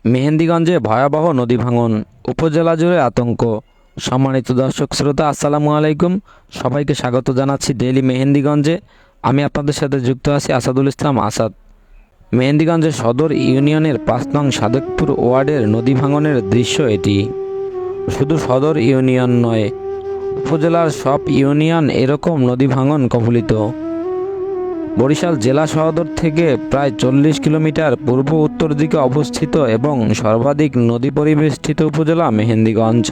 মেহেন্দিগঞ্জে ভয়াবহ নদী ভাঙন, উপজেলা জুড়ে আতঙ্ক। সম্মানিত দর্শক শ্রোতা, আসসালামু আলাইকুম। সবাইকে স্বাগত জানাচ্ছি ডেইলি মেহেন্দিগঞ্জে। আমি আপনাদের সাথে যুক্ত আছি আসাদুল ইসলাম আসাদ। মেহেন্দিগঞ্জের সদর ইউনিয়নের ৫ নং সাদেকপুর ওয়ার্ডের নদী ভাঙনের দৃশ্য এটি। শুধু সদর ইউনিয়ন নয়, উপজেলার সব ইউনিয়ন এরকম নদী ভাঙন কবলিত। বরিশাল জেলা সদর থেকে প্রায় ৪০ কিলোমিটার পূর্ব উত্তর দিকে অবস্থিত এবং সর্বাধিক নদী পরিবেষ্টিত উপজেলা মেহেন্দিগঞ্জ।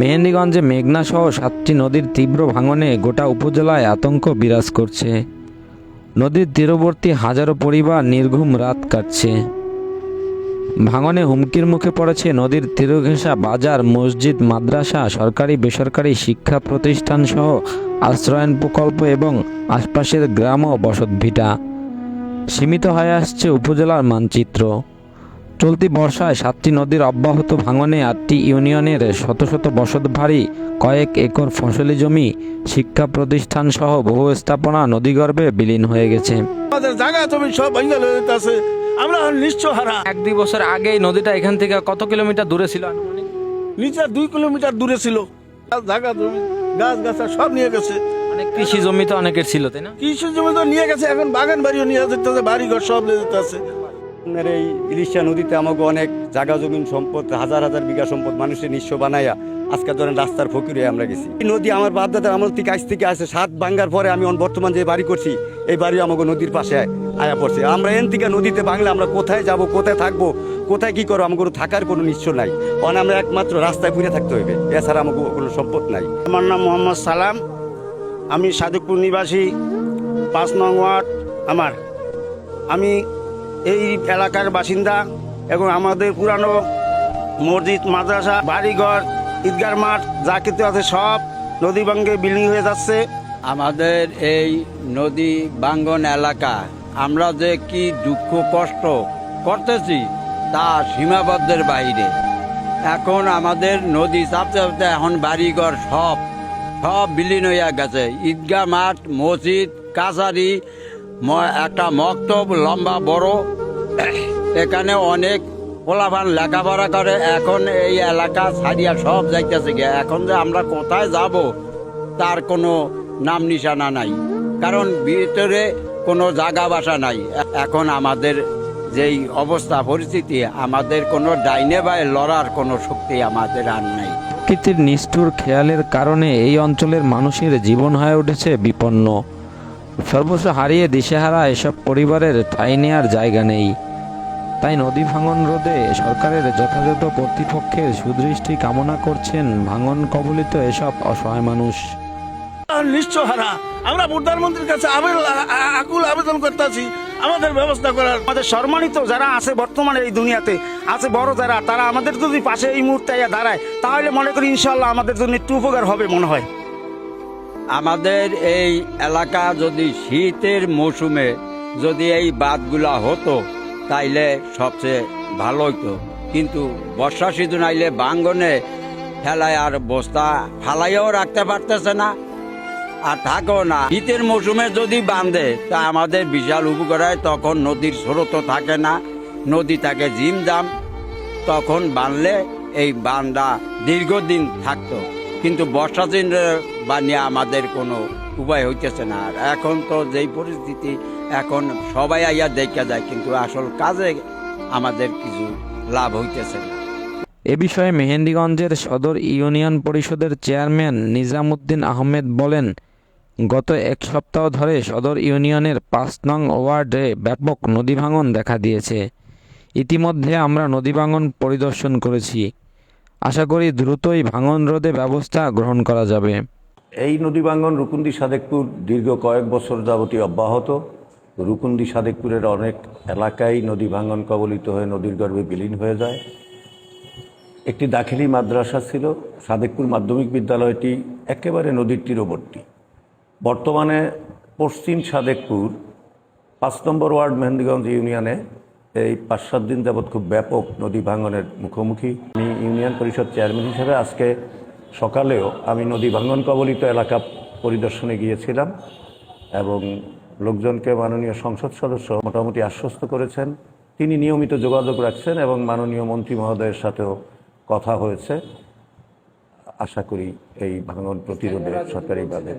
মেহেন্দিগঞ্জে মেঘনা সহ ৭টি নদীর তীব্র ভাঙনে গোটা উপজেলায় আতঙ্ক বিরাজ করছে। নদীর তীরবর্তী হাজারো পরিবার নির্ঘুম রাত কাটছে। ভাঙনে হুমকির মুখে পড়েছে নদীর তীরঘেঁষা বাজার, মসজিদ, মাদ্রাসা, সরকারি বেসরকারি শিক্ষা প্রতিষ্ঠান সহ আশ্রয়ন প্রকল্প এবং আশপাশের গ্রাম ও বসতভিটা। সীমিত হয়ে আসছে উপজেলার মানচিত্র। চলতি বর্ষায় ৭টি নদীর অব্যাহত ভাঙনে ৮টি ইউনিয়নের শত শত বসতবাড়ি, কয়েক একর ফসলি জমি, শিক্ষা প্রতিষ্ঠান সহ বহু স্থাপনা নদীগর্ভে বিলীন হয়ে গেছে। আমাদের জায়গা জমি সব ভেঙে লইতেছে, আমরা নিশ্চয়হারা। ১-২ বছর আগে নদীটা এখান থেকে কত কিলোমিটার দূরে ছিল? নিচে 2 কিলোমিটার দূরে ছিল। জায়গা জমি গাছ গাছা সব নিয়ে গেছে। অনেক কৃষি জমি তো অনেকের ছিল, তাই না? কৃষি জমি তো নিয়ে গেছে, এখন বাগান বাড়িও নিয়ে যেতেছে, বাড়ি ঘর সব নিয়ে যেতেছে। আপনার এই ইলিশা নদীতে আমাকে অনেক জায়গা জমিন সম্পদ, হাজার হাজার বিঘা সম্পদ মানুষের নিঃস্ব বানাইয়া আজকে ধরেন রাস্তার ফকির হয়ে আমরা গেছি। এই নদী আমার বাপদাদার আমল থেকে আজ থেকে আসে, 7 ভাঙ্গার পরে আমি বর্তমান যে বাড়ি করছি এই বাড়ি আমাকে নদীর পাশে আয়া পড়ছে। আমরা এন থেকে নদীতে বাংলা আমরা কোথায় যাব, কোথায় থাকবো, কোথায় কি করবো, আমাকে থাকার কোনো নিশ্চয় নাই। কারণ আমরা একমাত্র রাস্তায় ঘুরে থাকতে হবে, এছাড়া আমাকে কোনো সম্পদ নাই। আমার নাম মোহাম্মদ সালাম, আমি সাদেকপুর নিবাসী, ৫ নং ওয়ার্ড আমার। আমি এই এলাকার বাসিন্দা এবং আমাদের পুরানো মসজিদ, মাদ্রাসা, বাড়িঘর, ঈদগার মাঠ যা কিছু আছে সব নদী ভাঙ্গে বিলীন হয়ে যাচ্ছে। আমাদের এই নদী ভাঙ্গন এলাকা আমরা যে কি দুঃখ কষ্ট করতেছি তা সীমাবদ্ধের বাইরে। এখন আমাদের নদী চাপতে চাপতে এখন বাড়িঘর সব বিলীন হইয়া গেছে। ঈদগাহ মাঠ, মসজিদ, কাছারি, একটা মক্তব লম্বা বড়, এখানে অনেক পোলাপান লেখাপড়া করে। এখন এই এলাকা ছাড়িয়া সব যাইতেছে গিয়া। এখন যে আমরা কোথায় যাব তার কোনো নাম নিশানা নাই, কারণ ভিতরে কোনো জায়গা বাসা নাই। এখন আমাদের যেই অবস্থা পরিস্থিতি, আমাদের কোনো ডাইনে বায়ে লড়ার কোনো শক্তি আমাদের আর নাই। প্রকৃতির নিষ্ঠুর খেয়ালের কারণে এই অঞ্চলের মানুষের জীবন হয়ে উঠেছে বিপন্ন। সর্বস্ব হারিয়ে দিশেহারা এসব পরিবারের ঠাঁই নেয়ার জায়গা নেই। তাই নদী ভাঙন রোধে সরকারের যথাযথ কর্তৃপক্ষের সুদৃষ্টি কামনা করছেন ভাঙন কবলিত এসব অসহায় মানুষ। নিশ্চয়হারা আমরা প্রধানমন্ত্রীর কাছে আকুল আবেদন করতেছি আমাদের ব্যবস্থা করার। আমাদের সম্মানিত যারা আছে বর্তমানে এই দুনিয়াতে আছে, বড় যারা, তারা আমাদের যদি পাশে এই মুহূর্তে দাঁড়ায় তাহলে মনে করি ইনশাল্লাহ আমাদের জন্য একটু উপকার হবে মনে হয়। আমাদের এই এলাকা যদি শীতের মৌসুমে যদি এই বাঁধগুলা হতো তাইলে সবচেয়ে ভালো হইতো, কিন্তু বর্ষা সিজন আইলে ভাঙ্গনে ফেলায় আর বস্তা ফালাইও রাখতে পারতেছে না, আর থাকেও না। শীতের মৌসুমে যদি বাঁধে তা আমাদের বিশাল উপকার হয়। তখন নদীর স্রোত থাকে না, নদী থাকে ঝিমঝাম, তখন বাঁধলে এই বাঁধা দীর্ঘদিন থাকতো। কিন্তু বর্ষা দিন বানিয়ে আমাদের কোনো উপায় হইতেছে না। আর এখন তো যেই পরিস্থিতি, এখন সবাই আইয়া দেখা যায়, কিন্তু আসল কাজে আমাদের কিছু লাভ হইতেছে না। এ বিষয়ে মেহেন্দিগঞ্জের সদর ইউনিয়ন পরিষদের চেয়ারম্যান নিজামুদ্দিন আহমেদ বলেন, গত 1 সপ্তাহ ধরে সদর ইউনিয়নের ৫ নং ওয়ার্ডে ব্যাপক নদী ভাঙন দেখা দিয়েছে। ইতিমধ্যে আমরা নদী ভাঙন পরিদর্শন করেছি। আশা করি দ্রুতই ভাঙন রোধে ব্যবস্থা গ্রহণ করা যাবে। এই নদী ভাঙন রুকুন্দি সাদেকপুর দীর্ঘ কয়েক বছর যাবতীয় অব্যাহত। রুকুন্দি সাদেকপুরের অনেক এলাকায় নদী ভাঙন কবলিত হয়ে নদীর গর্ভে বিলীন হয়ে যায়। একটি দাখিলি মাদ্রাসা ছিল, সাদেকপুর মাধ্যমিক বিদ্যালয়টি একেবারে নদীর তীরবর্তী। বর্তমানে পশ্চিম সাদেকপুর ৫ নম্বর ওয়ার্ড মেহেন্দিগঞ্জ ইউনিয়নে এই ৫-৭ দিন যাবৎ খুব ব্যাপক নদী ভাঙনের মুখোমুখি। আমি ইউনিয়ন পরিষদ চেয়ারম্যান হিসেবে আজকে সকালেও আমি নদী ভাঙন কবলিত এলাকা পরিদর্শনে গিয়েছিলাম এবং লোকজনকে মাননীয় সংসদ সদস্য মোটামুটি আশ্বস্ত করেছেন তিনি নিয়মিত যোগাযোগ রাখছেন এবং মাননীয় মন্ত্রী মহোদয়ের সাথেও কথা হয়েছে। আশা করি এই ভাঙন প্রতিরোধে সরকারিভাবে